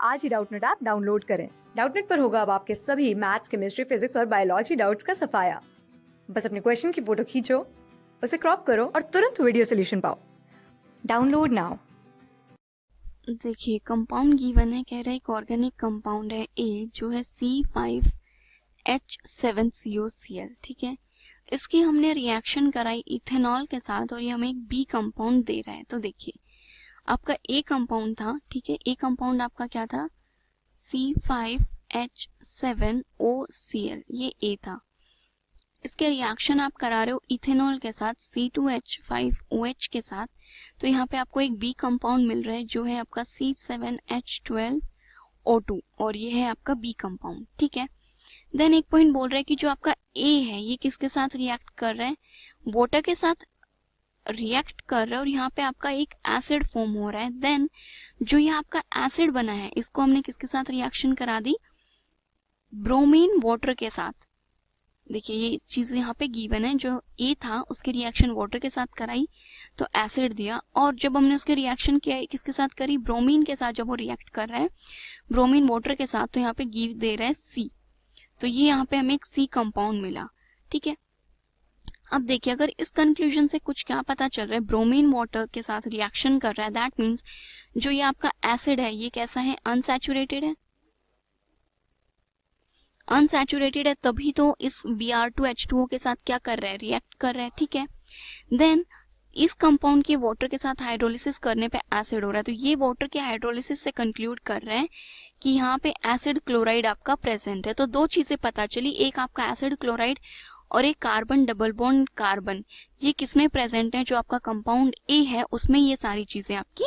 आज ही Doubtnut app download करें। Doubtnut पर होगा अब आपके सभी मैथ्स, केमिस्ट्री, फिजिक्स और बायोलॉजी डाउट्स का सफाया। बस अपने क्वेश्चन की फोटो खींचो, उसे क्रॉप करो और तुरंत वीडियो सोल्यूशन पाओ। Download now. देखिए कंपाउंड गिवन है, कह रहा है एक ऑर्गेनिक कंपाउंड है ए जो है C5H7COCl। ठीक है, इसकी हमने रिएक्शन कराई इथेनॉल के साथ और ये हमें एक बी कंपाउंड दे रहा है। तो देखिए आपका ए कंपाउंड था, ठीक है, ए कंपाउंड आपका क्या था C5H7OCl, ये ए था। इसके रिएक्शन आप करा रहे हो इथेनॉल के साथ C2H5OH के साथ, तो यहाँ पे आपको एक बी कंपाउंड मिल रहा है जो है आपका C7H12O2 और ये है आपका बी कंपाउंड। ठीक है, देन एक पॉइंट बोल रहा है कि जो आपका ए है ये किसके साथ रिएक्ट कर रहा है, वाटर के साथ रिएक्ट कर रहा है और यहाँ पे आपका एक एसिड फॉर्म हो रहा है। देन जो ये आपका एसिड बना है इसको हमने किसके साथ रिएक्शन करा दी, ब्रोमीन वाटर के साथ। देखिए ये चीज यहाँ पे गिवन है, जो ए था उसके रिएक्शन वाटर के साथ कराई तो एसिड दिया, और जब हमने उसके रिएक्शन किया किसके साथ करी, ब्रोमीन के साथ, जब वो रिएक्ट कर रहा है ब्रोमीन वाटर के साथ तो यहाँ पे गिव दे रहा है सी, तो ये यहाँ पे हमें एक सी कंपाउंड मिला। ठीक है, अब देखिए अगर इस कंक्लूजन से कुछ क्या पता चल रहा है, ब्रोमीन वाटर के साथ रिएक्शन कर रहा है, दैट मीन्स जो ये आपका एसिड है ये कैसा है, अनसैचुरेटेड है। अनसैचुरेटेड है तभी तो इस Br2H2O के साथ क्या कर रहा है, रिएक्ट कर रहा है। ठीक है, देन इस कंपाउंड के वाटर के साथ हाइड्रोलिसिस करने पे एसिड हो रहा है, तो ये वाटर के हाइड्रोलिसिस से कंक्लूड कर रहे हैं कि यहाँ पे एसिड क्लोराइड आपका प्रेजेंट है। तो दो चीजें पता चली, एक आपका एसिड क्लोराइड और एक कार्बन डबल बॉन्ड कार्बन, ये किसमें प्रेजेंट है, जो आपका कंपाउंड ए है उसमें ये सारी चीजें आपकी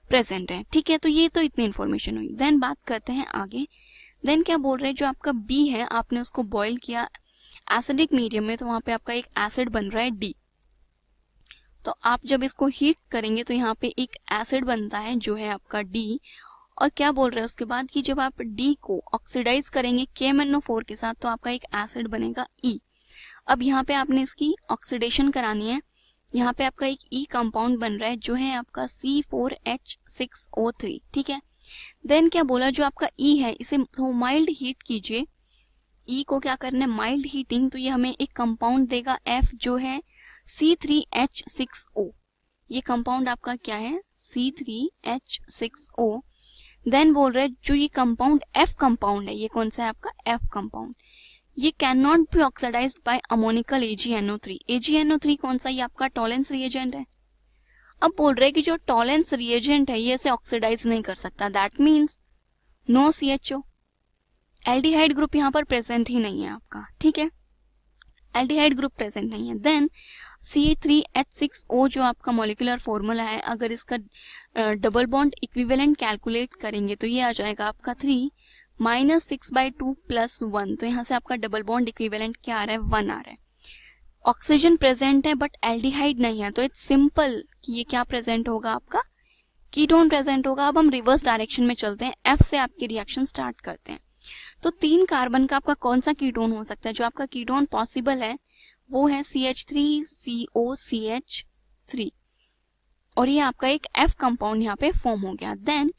प्रेजेंट है। ठीक है, तो ये तो इतनी इन्फॉर्मेशन हुई। देन बात करते हैं आगे। देन क्या बोल रहे हैं, जो आपका बी है आपने उसको बॉईल किया एसिडिक मीडियम में, तो वहां पे आपका एक एसिड बन रहा है डी। तो आप जब इसको हीट करेंगे तो यहाँ पे एक एसिड बनता है जो है आपका डी, और क्या बोल रहे हैं उसके बाद कि जब आप डी को ऑक्सीडाइज करेंगे KMnO4 के साथ तो आपका एक एसिड बनेगा ई। अब यहाँ पे आपने इसकी ऑक्सीडेशन करानी है, यहाँ पे आपका एक ई कंपाउंड बन रहा है जो है आपका C4H6O3। ठीक है, देन क्या बोला, जो आपका ई है इसे तो माइल्ड हीट कीजिए, ई को क्या करना है, माइल्ड हीटिंग, तो ये हमें एक कंपाउंड देगा F जो है C3H6O। ये कंपाउंड आपका क्या है, C3H6O। देन बोल रहे जो ये कंपाउंड F कंपाउंड है, ये कौन सा है आपका F कंपाउंड, ये can not be oxidized by ammoniacal AgNO3। AgNO3 कौन सा, ये आपका टॉलेंस रिएजेंट है। अब बोल रहे कि जो टॉलेंस रिएजेंट है ये इसे ऑक्सीडाइज नहीं कर सकता, that means no CHO, aldehyde group यहाँ पर प्रेजेंट ही नहीं है आपका। ठीक है, एल्डिहाइड ग्रुप प्रेजेंट नहीं है। देन C3H6O जो आपका मॉलिक्यूलर फॉर्मूला है, अगर इसका डबल बॉन्ड इक्विवेलेंट कैलकुलेट करेंगे तो ये आ जाएगा आपका 3 -6/2 + 1, तो यहाँ से आपका डबल बॉन्ड इक्विवेलेंट क्या आ रहा है, 1 आ रहा है। ऑक्सीजन प्रेजेंट है बट एल्डिहाइड नहीं है, तो इट्स सिंपल कि ये क्या प्रेजेंट होगा, आपका कीटोन प्रेजेंट होगा। अब हम रिवर्स डायरेक्शन में चलते हैं, F से आपकी रिएक्शन स्टार्ट करते हैं। तो 3 कार्बन का आपका कौन सा कीटोन हो सकता है, जो आपका कीटोन पॉसिबल है वो है CH3COCH3, और ये आपका एक F कंपाउंड यहाँ पे फॉर्म हो गया। देन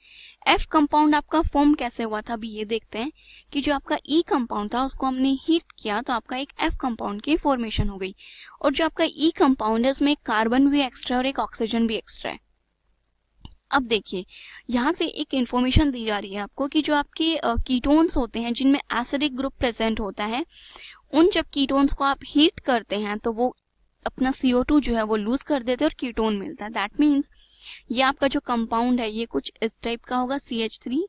F कंपाउंड आपका फॉर्म कैसे हुआ था, अभी ये देखते हैं कि जो आपका E कंपाउंड था उसको हमने हीट किया तो आपका एक F कंपाउंड की फॉर्मेशन हो गई, और जो आपका E कंपाउंड है उसमें एक कार्बन भी एक्स्ट्रा और एक ऑक्सीजन भी एक्स्ट्रा है। अब देखिए यहाँ से एक इंफॉर्मेशन दी जा रही है आपको कि जो आपके कीटोन्स होते हैं जिनमें एसिडिक ग्रुप प्रेजेंट होता है, उन जब कीटोन्स को आप हीट करते हैं तो वो अपना CO2 जो है वो लूज कर देते हैं और कीटोन मिलता है। दैट मीन्स ये आपका जो कंपाउंड है ये कुछ इस टाइप का होगा, CH3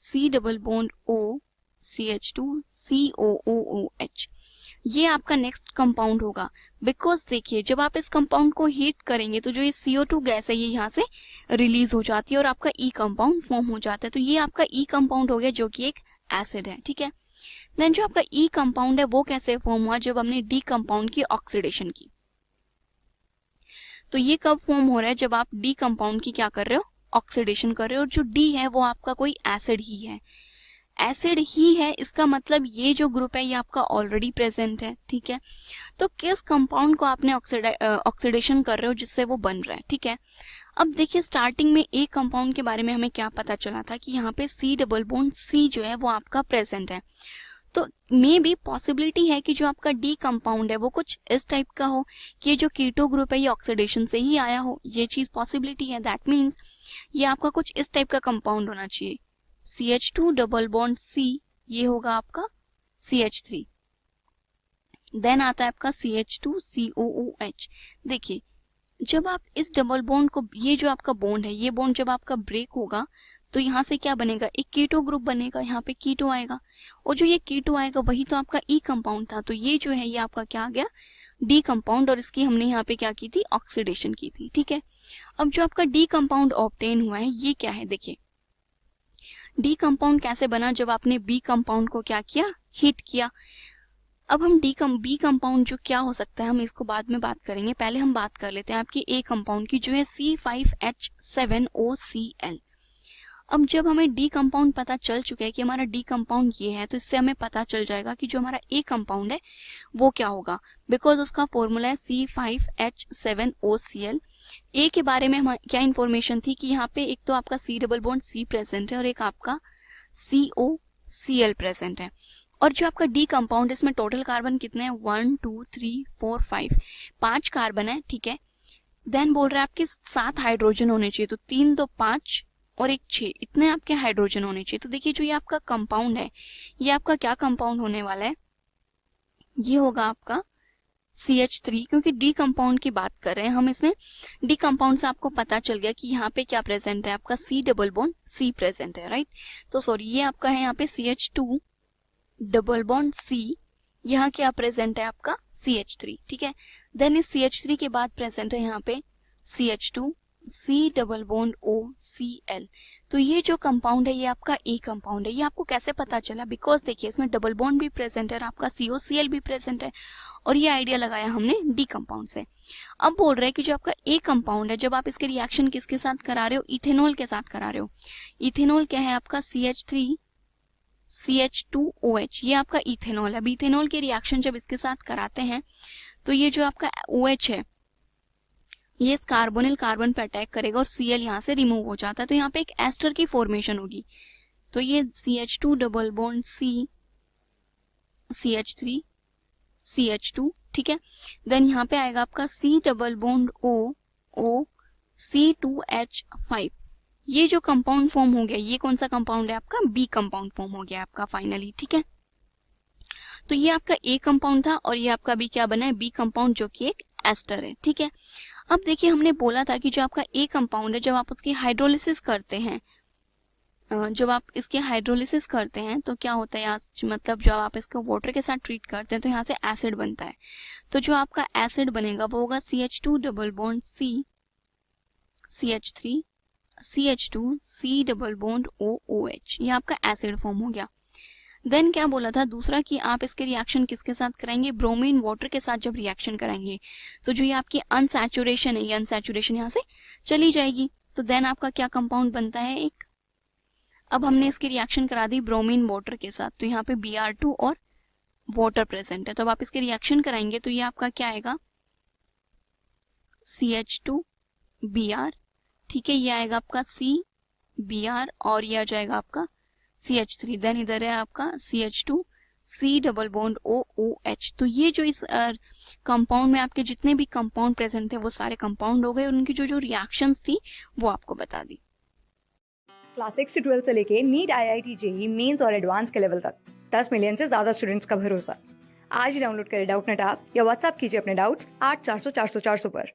C double bond O CH2 COOH, ये आपका नेक्स्ट कंपाउंड होगा। बिकॉज देखिए जब आप इस कंपाउंड को हीट करेंगे तो जो ये CO2 गैस है ये यहाँ से रिलीज हो जाती है और आपका E कंपाउंड फॉर्म हो जाता है, तो ये आपका E कंपाउंड हो गया जो कि एक एसिड है। ठीक है, देन जो आपका E कंपाउंड है वो कैसे फॉर्म हुआ, जब हमने D कंपाउंड की ऑक्सीडेशन की। तो ये कब फॉर्म हो रहा है, जब आप D कंपाउंड की क्या कर रहे हो, ऑक्सीडेशन कर रहे हो, और जो D है वो आपका कोई एसिड ही है, एसिड ही है, इसका मतलब ये जो ग्रुप है ये आपका ऑलरेडी प्रेजेंट है। ठीक है, तो किस कंपाउंड को आपने ऑक्सीडेशन कर रहे हो जिससे वो बन रहा है। ठीक है, अब देखिए स्टार्टिंग में ए कंपाउंड के बारे में हमें क्या पता चला था कि यहाँ पे सी डबल बॉन्ड सी जो है वो आपका प्रेजेंट है। तो मे भी पॉसिबिलिटी है कि जो आपका डी कंपाउंड है वो कुछ इस टाइप का हो कि ये जो कीटो ग्रुप है ये ऑक्सीडेशन से ही आया हो, ये चीज पॉसिबिलिटी है। दैट मीन्स ये आपका कुछ इस टाइप का कंपाउंड होना चाहिए। CH2 डबल बॉन्ड C ये होगा आपका CH3। देन आता है आपका CH2COOH। देखिए जब आप इस डबल बॉन्ड को, ये जो आपका बॉन्ड है, ये बॉन्ड जब आपका ब्रेक होगा तो यहाँ से क्या बनेगा, एक कीटो ग्रुप बनेगा, यहाँ पे कीटो आएगा, और जो ये कीटो आएगा वही तो आपका ई कंपाउंड था। तो ये जो है ये आपका क्या आ गया, डी कंपाउंड, और इसकी हमने यहाँ पे क्या की थी, ऑक्सीडेशन की थी। ठीक है, अब जो आपका डी कंपाउंड ऑब्टेन हुआ है ये क्या है, देखिए डी कंपाउंड कैसे बना, जब आपने बी कंपाउंड को क्या किया, हीट किया। अब हम बी कंपाउंड जो क्या हो सकता है हम इसको बाद में बात करेंगे, पहले हम बात कर लेते हैं आपकी ए कंपाउंड की जो है C5H7OCl। अब जब हमें डी कंपाउंड पता चल चुका है कि हमारा डी कंपाउंड ये है, तो इससे हमें पता चल जाएगा कि जो हमारा ए कंपाउंड है वो क्या होगा, बिकॉज उसका फॉर्मूला है C5H7OCl। ए के बारे में हम क्या इंफॉर्मेशन थी कि यहाँ पे एक तो आपका C double bond C present है और एक आपका COCl प्रेजेंट है। और जो आपका डी कंपाउंड इसमें टोटल कार्बन कितने हैं, 1 2 3 4 5, 5 कार्बन है। ठीक है, देन बोल रहा है आपके 7 हाइड्रोजन होने चाहिए, तो 3 2 5 और 1 6, इतने आपके हाइड्रोजन होने चाहिए। तो देखिए जो ये आपका कंपाउंड है ये आपका क्या कंपाउंड होने वाला है, ये होगा आपका CH3, क्योंकि डी कंपाउंड की बात कर रहे हैं हम। इसमें डी कंपाउंड से आपको पता चल गया कि यहाँ पे क्या प्रेजेंट है, आपका C double bond C present है, राइट। तो सॉरी ये आपका है यहाँ पे CH2 डबल बॉन्ड C, यहाँ क्या प्रेजेंट है आपका CH3। ठीक है, देन इस CH3 के बाद प्रेजेंट है यहाँ पे CH2 C double bond OCl। तो ये जो कंपाउंड है ये आपका ए कंपाउंड है। ये आपको कैसे पता चला, बिकॉज देखिए इसमें डबल बॉन्ड भी प्रेजेंट है और आपका COCl भी प्रेजेंट है, और ये आइडिया लगाया हमने डी कंपाउंड से। अब बोल रहे हैं कि जो आपका ए कंपाउंड है, जब आप इसके रिएक्शन किसके साथ करा रहे हो, इथेनॉल के साथ करा रहे हो। इथेनॉल क्या है आपका CH3 CH2OH, ये आपका इथेनॉल है। अब इथेनॉल के रिएक्शन जब इसके साथ कराते हैं तो ये जो आपका OH है ये इस कार्बोनिल कार्बन पे अटैक करेगा और Cl यहाँ से रिमूव हो जाता है, तो यहाँ पे एक एस्टर की फॉर्मेशन होगी। तो ये CH2 double bond C CH3 CH2, ठीक है। देन यहाँ पे आएगा आपका C double bond O C2H5। ये जो कंपाउंड फॉर्म हो गया ये कौन सा कंपाउंड है आपका, बी कंपाउंड फॉर्म हो गया आपका फाइनली। ठीक है, तो ये आपका ए कंपाउंड था और ये आपका भी क्या बना है, बी कंपाउंड, जो कि एक एस्टर है। ठीक है, अब देखिए हमने बोला था कि जो आपका ए कंपाउंड है जब आप उसकी हाइड्रोलिसिस करते हैं, जब आप इसके हाइड्रोलिसिस करते हैं तो क्या होता है, मतलब जब आप इसको वाटर के साथ ट्रीट करते हैं तो यहाँ से एसिड बनता है। तो जो आपका एसिड बनेगा वो होगा CH2 double bond C CH3 CH2 C double bond OOH, ये आपका एसिड फॉर्म हो गया। देन क्या बोला था दूसरा कि आप इसके रिएक्शन किसके साथ कराएंगे, ब्रोमीन वाटर के साथ जब रिएक्शन कराएंगे तो जो ये आपकी अनसैचुरेशन है ये अनसैचुरेशन यहाँ से चली जाएगी। तो देन आपका क्या कंपाउंड बनता है एक, अब हमने इसकी रिएक्शन करा दी ब्रोमीन वाटर के साथ, तो यहाँ पे Br2 और वाटर प्रेजेंट है। तो अब आप इसके रिएक्शन कराएंगे तो ये आपका क्या आएगा, CH2 Br, ठीक है, ये आएगा आपका C Br और ये आ जाएगा आपका CH3। देन इधर है आपका CH2 C double bond OOH। तो ये जो इस कंपाउंड में आपके जितने भी कंपाउंड प्रेजेंट थे वो सारे कंपाउंड हो गए, उनकी जो जो रिएक्शंस थी वो आपको बता दी। क्लास 6 से 12 से लेके नीट IIT JEE मेंस और एडवांस के लेवल तक 10 मिलियन से ज्यादा स्टूडेंट्स का भरोसा। आज ही डाउनलोड करें डाउटनेट ऐप या व्हाट्सएप कीजिए अपने डाउट्स 8400 400 400 पर।